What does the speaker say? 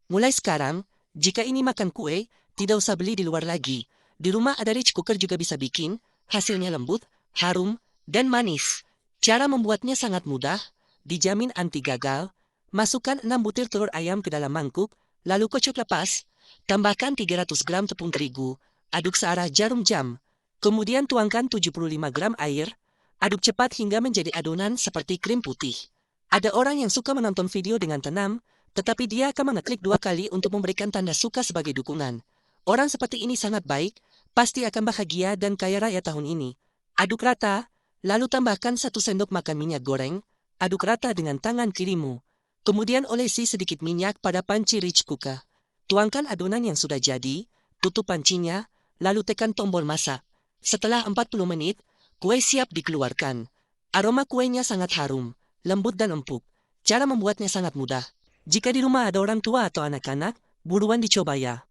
Mulai sekarang, jika ini makan kue, tidak usah beli di luar lagi. Di rumah ada rich cooker juga bisa bikin, hasilnya lembut, harum, dan manis. Cara membuatnya sangat mudah, dijamin anti gagal. Masukkan 6 butir telur ayam ke dalam mangkuk, lalu kocok lepas. Tambahkan 300 gram tepung terigu, aduk searah jarum jam. Kemudian tuangkan 75 gram air, aduk cepat hingga menjadi adonan seperti krim putih. Ada orang yang suka menonton video dengan tenang, tetapi dia akan mengeklik 2 kali untuk memberikan tanda suka sebagai dukungan. Orang seperti ini sangat baik, pasti akan bahagia dan kaya raya tahun ini. Aduk rata, lalu tambahkan 1 sendok makan minyak goreng, aduk rata dengan tangan kirimu. Kemudian olesi sedikit minyak pada panci rich cooker. Tuangkan adonan yang sudah jadi, tutup pancinya, lalu tekan tombol masak. Setelah 40 menit, kue siap dikeluarkan. Aroma kuenya sangat harum, lembut dan empuk. Cara membuatnya sangat mudah. Jika di rumah ada orang tua atau anak-anak, buruan dicoba ya.